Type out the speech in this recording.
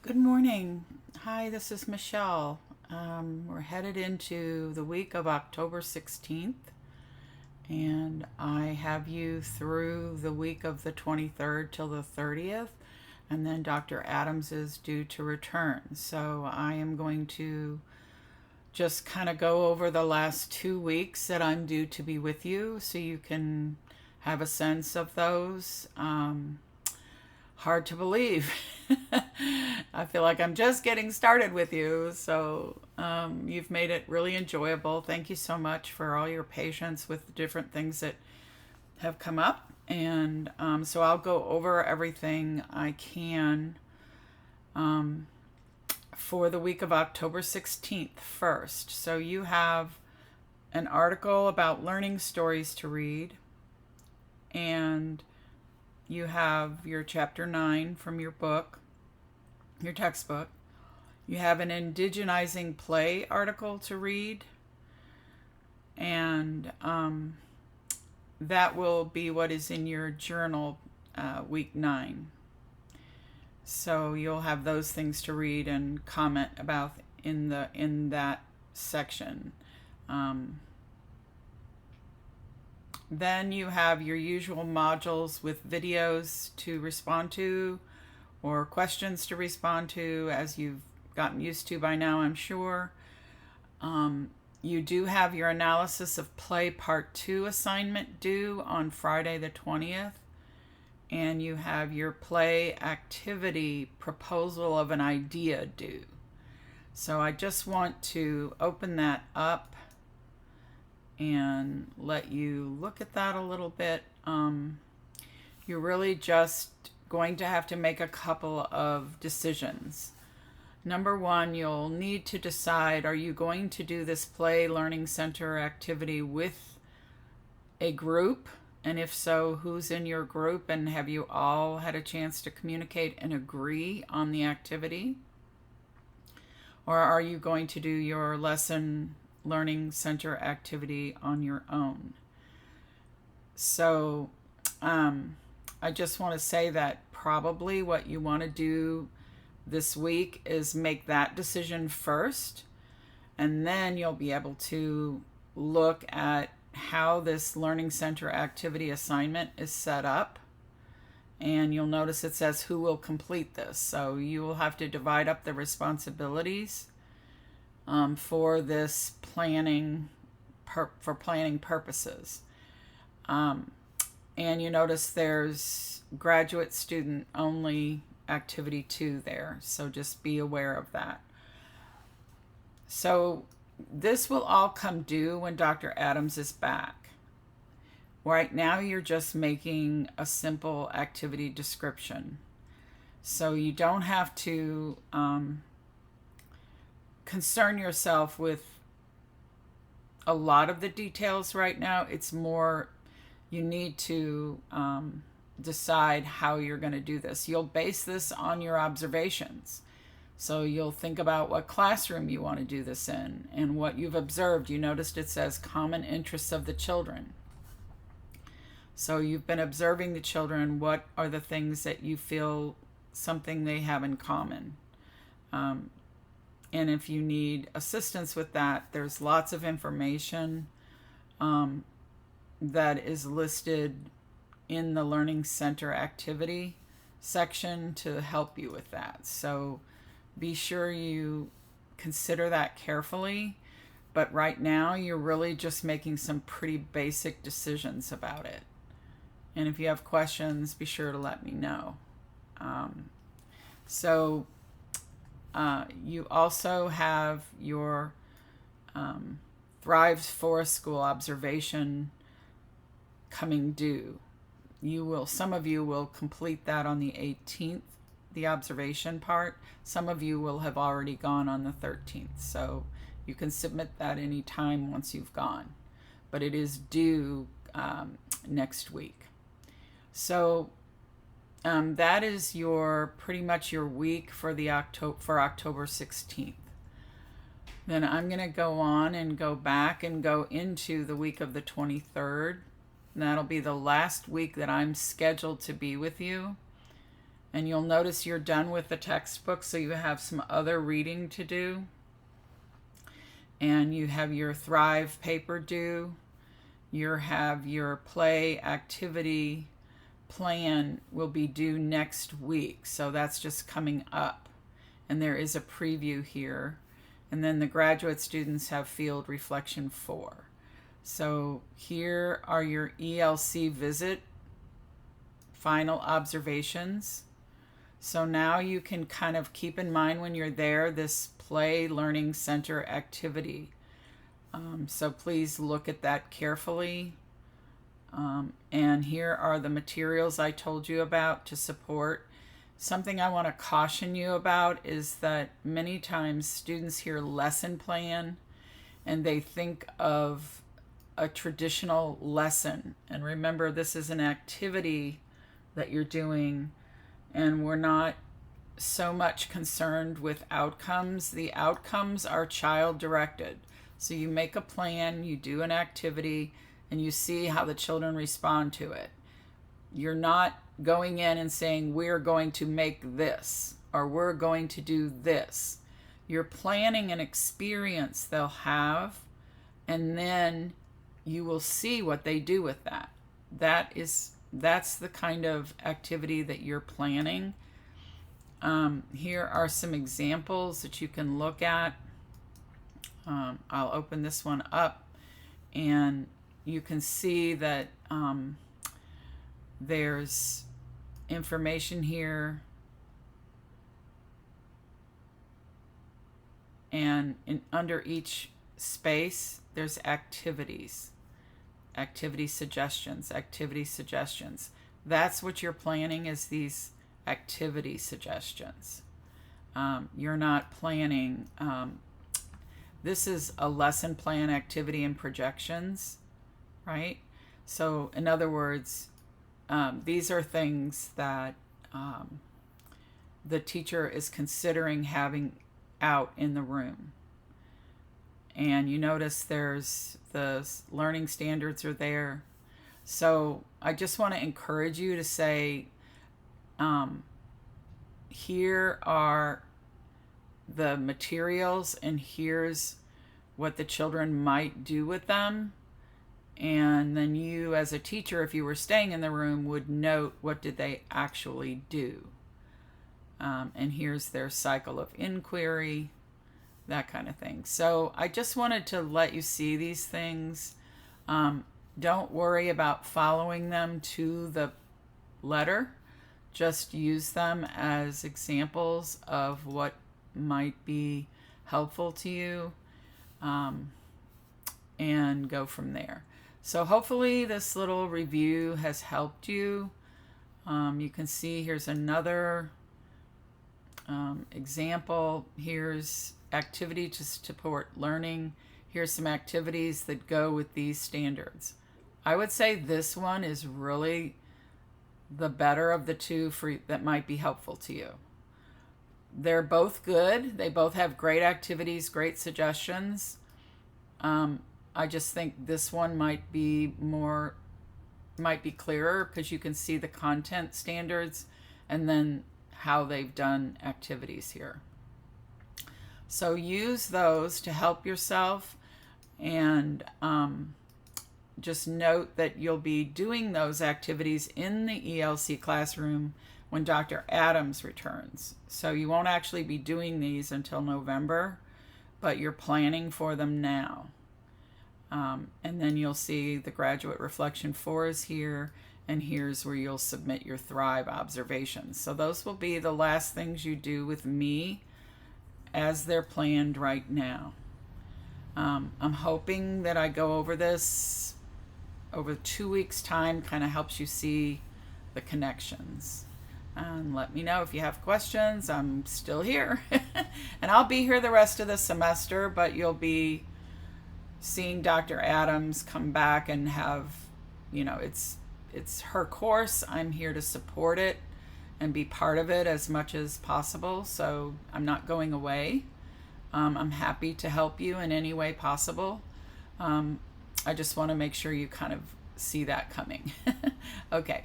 Good morning. Hi, this is Michelle. We're headed into the week of October 16th, and I have you through the week of the 23rd till the 30th, and then Dr. Adams is due to return. So I am going to just kind of go over the last 2 weeks that I'm due to be with you so you can have a sense of those. Hard to believe. I feel like I'm just getting started with you. So you've made it really enjoyable. Thank you so much for all your patience with the different things that have come up. And so I'll go over everything I can for the week of October 16th first. So you have an article about learning stories to read, and you have your chapter 9 from your book, your textbook. You have an indigenizing play article to read, and that will be what is in your journal, week 9. So you'll have those things to read and comment about in that section. Then you have your usual modules with videos to respond to or questions to respond to, as you've gotten used to by now, I'm sure. You do have your analysis of play part 2 assignment due on Friday the 20th. And you have your play activity proposal of an idea due. So I just want to open that up and let you look at that a little bit. You're really just going to have to make a couple of decisions. Number one, you'll need to decide, are you going to do this play learning center activity with a group? And if so, who's in your group? And have you all had a chance to communicate and agree on the activity? Or are you going to do your lesson learning center activity on your own? So I just want to say that probably what you want to do this week is make that decision first, and then you'll be able to look at how this learning center activity assignment is set up. And you'll notice it says who will complete this. So you will have to divide up the responsibilities for this planning, for planning purposes. And you notice there's graduate student only activity 2 there. So just be aware of that. So this will all come due when Dr. Adams is back. Right now you're just making a simple activity description. So you don't have to concern yourself with a lot of the details right now. It's more you need to decide how you're going to do this. You'll base this on your observations. So you'll think about what classroom you want to do this in and what you've observed. You noticed it says common interests of the children. So you've been observing the children. What are the things that you feel something they have in common? And if you need assistance with that, there's lots of information that is listed in the Learning Center activity section to help you with that. So be sure you consider that carefully. But right now, you're really just making some pretty basic decisions about it. And if you have questions, be sure to let me know. You also have your Thrives Forest School observation coming due. Some of you will complete that on the 18th, the observation part. Some of you will have already gone on the 13th. So you can submit that any time once you've gone. But it is due next week. So that is pretty much your week for October 16th. Then I'm going to go on and go back and go into the week of the 23rd. And that'll be the last week that I'm scheduled to be with you. And you'll notice you're done with the textbook, so you have some other reading to do. And you have your Thrive paper due. You have your play activity plan will be due next week. So that's just coming up. And there is a preview here. And then the graduate students have field reflection 4. So here are your ELC visit final observations. So now you can kind of keep in mind when you're there this Play Learning Center activity. So please look at that carefully. And here are the materials I told you about to support. Something I want to caution you about is that many times students hear lesson plan and they think of a traditional lesson. And remember, this is an activity that you're doing, and we're not so much concerned with outcomes. The outcomes are child directed. So you make a plan, you do an activity, and you see how the children respond to it. You're not going in and saying, we're going to make this, or we're going to do this. You're planning an experience they'll have, and then you will see what they do with that. That's the kind of activity that you're planning. Here are some examples that you can look at. I'll open this one up, and you can see that there's information here, and under each space there's activities, activity suggestions. That's what you're planning, is these activity suggestions. You're not planning, this is a lesson plan, activity, and projections, right? So in other words, these are things that the teacher is considering having out in the room. And you notice there's the learning standards are there. So I just want to encourage you to say, here are the materials, and here's what the children might do with them. And then you as a teacher, if you were staying in the room, would note what did they actually do. And here's their cycle of inquiry, that kind of thing. So I just wanted to let you see these things. Don't worry about following them to the letter. Just use them as examples of what might be helpful to you, and go from there. So hopefully this little review has helped you. You can see here's another example. Here's activity to support learning. Here's some activities that go with these standards. I would say this one is really the better of the two that might be helpful to you. They're both good. They both have great activities, great suggestions. I just think this one might be clearer because you can see the content standards and then how they've done activities here. So use those to help yourself, and just note that you'll be doing those activities in the ELC classroom when Dr. Adams returns. So you won't actually be doing these until November, but you're planning for them now. And then you'll see the graduate reflection 4 is here, and here's where you'll submit your Thrive observations. So those will be the last things you do with me as they're planned right now. I'm hoping that I go over this over 2 weeks' time, kind of helps you see the connections. And let me know if you have questions. I'm still here. And I'll be here the rest of the semester, but you'll be seeing Dr. Adams come back and have, it's her course. I'm here to support it and be part of it as much as possible. So I'm not going away. I'm happy to help you in any way possible. I just want to make sure you kind of see that coming. Okay.